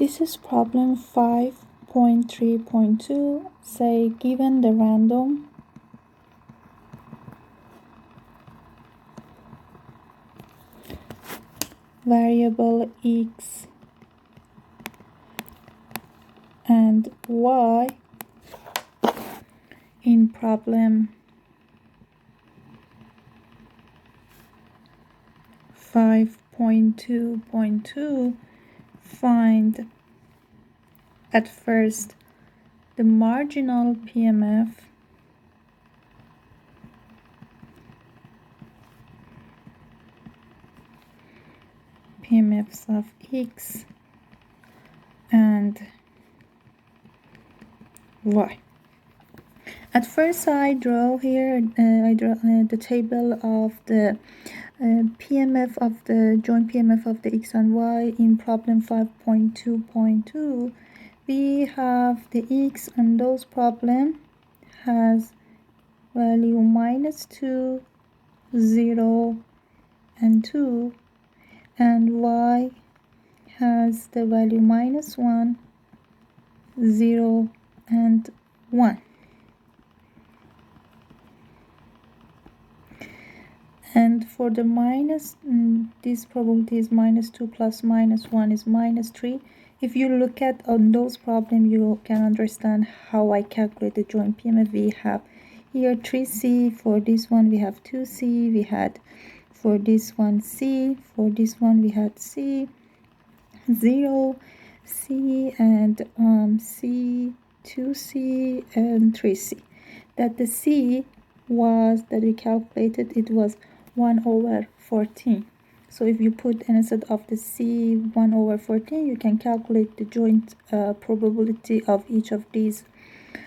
This is problem 5.3.2. Say, given the random variable x and y in problem 5.2.2, find at first the marginal PMFs of x and y. At first I draw here the table of the PMF of the joint PMF of the x and y in problem 5.2.2. We have the x and those problem has value -2, 0, and 2, and y has the value -1, 0, and 1. And for the this probability is -2 plus -1 is -3. If you look at on those problems, you can understand how I calculate the joint PMF. We have here 3C. For this one, we have 2C. We had for this one C. For this one, we had C, 0, C, and C, 2C, and 3C. That the C was that we calculated, it was 1/14. So if you put instead of the C 1/14, you can calculate the joint probability of each of these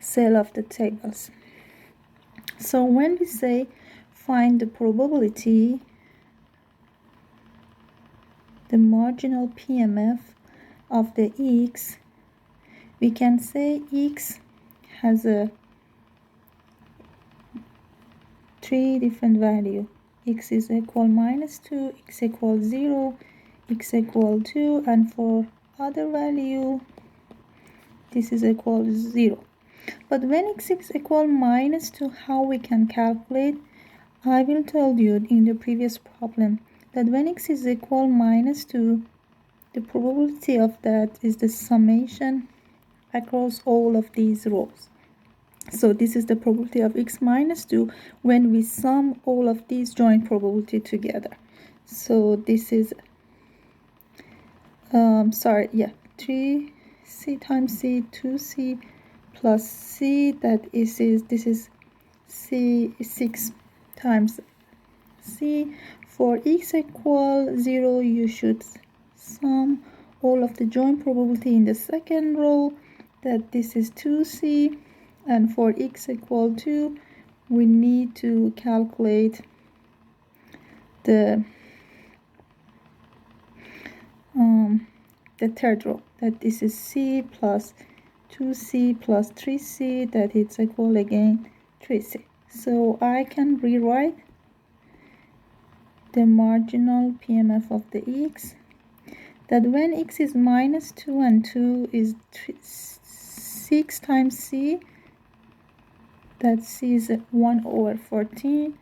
cells of the tables. So when we say find the probability, the marginal PMF of the x, we can say x has a 3 different value. X is equal -2, x equal 0, x equal 2, and for other value this is equal 0. But when x is equal -2, how we can calculate? I will tell you in the previous problem that when x is equal -2, the probability of that is the summation across all of these rows. So this is the probability of x -2 when we sum all of these joint probability together. So this is 3C times C, 2C plus C, this is C, 6 times C. For x equal 0, you should sum all of the joint probability in the second row, that this is 2C. And for x equal 2, we need to calculate the third row, that this is C plus 2C plus 3C, that it's equal again 3C. So I can rewrite the marginal PMF of the x, that when x is -2 and 2 is 6 times C, that C is 1/14,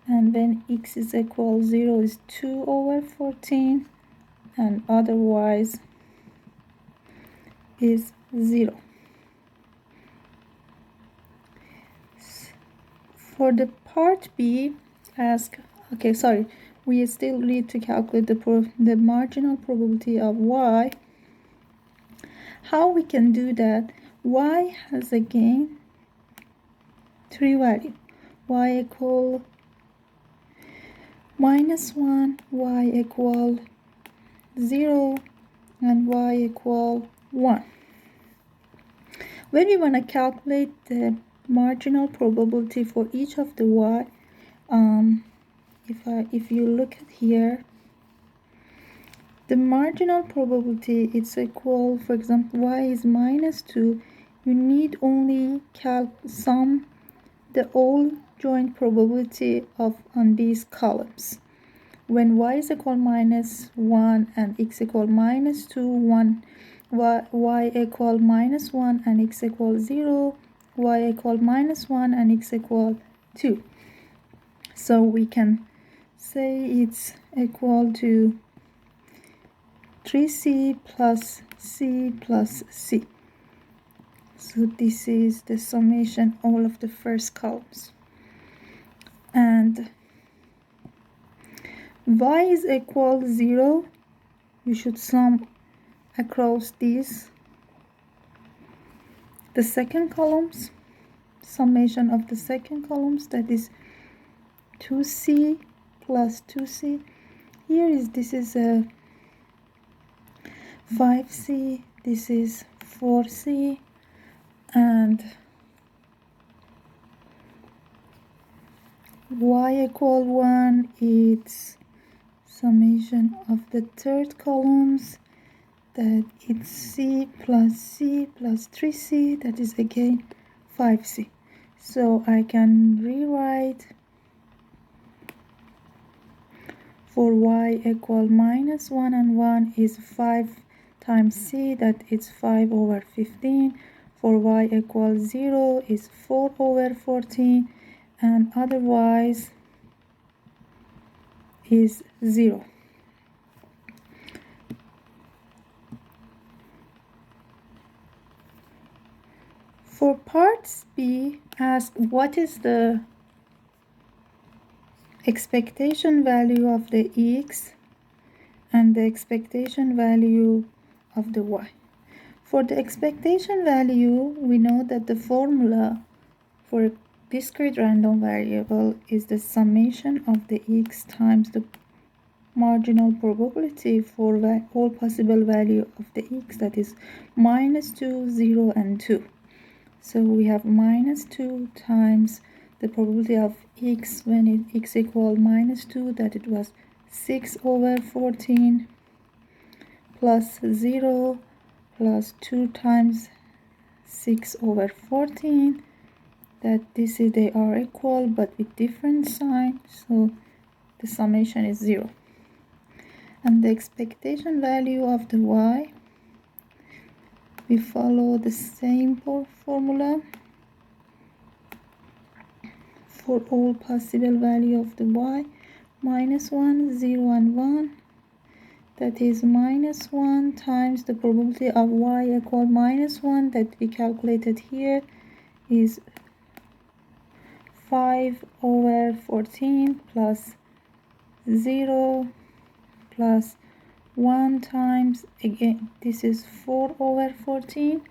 and when x is equal 0 is 2/14, and otherwise is 0. For the part B, we still need to calculate the marginal probability of y. How we can do that? Y has again 3 values. Y equal -1, y equal 0, and y equal 1. When we want to calculate the marginal probability for each of the y, if you look at here, the marginal probability is equal, for example, y is -2, you need only sum the all joint probability on these columns. When y is equal -1 and x equal -2, y equal minus 1 and x equal 0, y equal minus 1 and x equal 2. So we can say it's equal to 3c plus c plus c. So this is the summation, all of the first columns. And y is equal 0. You should sum across these. The second columns, summation of the second columns, that is 2c plus 2c. This is a 5c, this is 4c, and y equal 1, it's summation of the third columns, that it's c plus 3c, that is again 5c. So I can rewrite for y equal minus 1 and 1 is 5 times c, that is 5 over 15. For y equals 0 is 4 over 14, and otherwise is 0. For parts B, ask what is the expectation value of the x and the expectation value of the y. For the expectation value, we know that the formula for a discrete random variable is the summation of the x times the marginal probability for all possible value of the x, that is minus 2, 0, and 2. So we have minus 2 times the probability of x when x equal minus 2, that it was 6 over 14, plus 0 plus 2 times 6 over 14, that this is, they are equal but with different sign, so the summation is 0. And the expectation value of the y, we follow the same formula for all possible value of the y, minus 1, 0, and 1, that is minus 1 times the probability of y equal minus 1 that we calculated here is 5 over 14 plus 0 plus 1 times, again this is 4 over 14,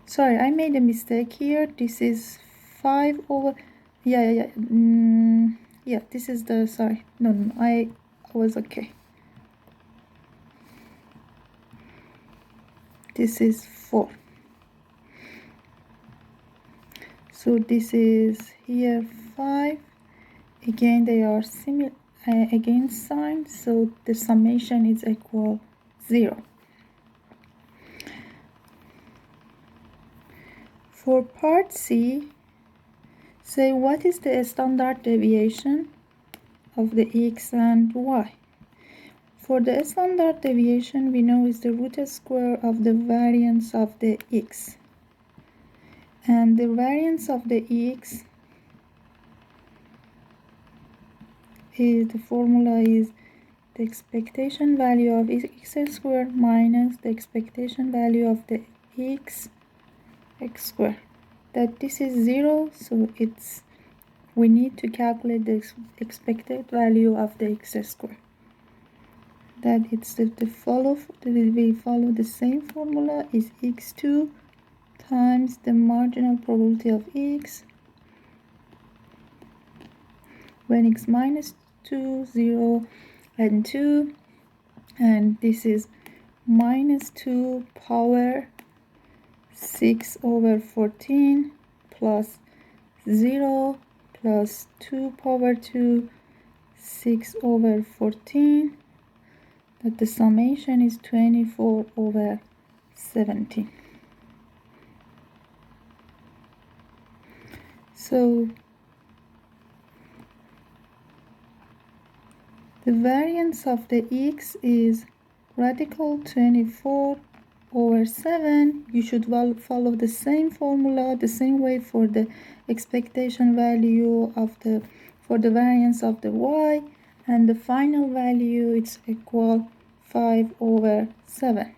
sorry, I made a mistake here. This is 5 over, yeah, this is the, sorry, no, I was okay. This is 4. So this is here 5. Again, they are similar, against sign, so the summation is equal 0. For part C, say what is the standard deviation of the x and y. For the standard deviation, we know is the root square of the variance of the x. And the variance of the x is, the formula is the expectation value of x squared minus the expectation value of the x squared. That this is 0, so it's, we need to calculate the expected value of the x squared. That it's we follow the same formula is x2 times the marginal probability of x when x minus 2, 0, and 2, and this is minus 2 power 6 over 14 plus 0 plus 2 power 2, 6 over 14, that the summation is 24 over 17. So The variance of the x is radical 24 over 7. You should follow the same formula, the same way for the expectation value of for the variance of the y, and the final value it's equal 5 over 7.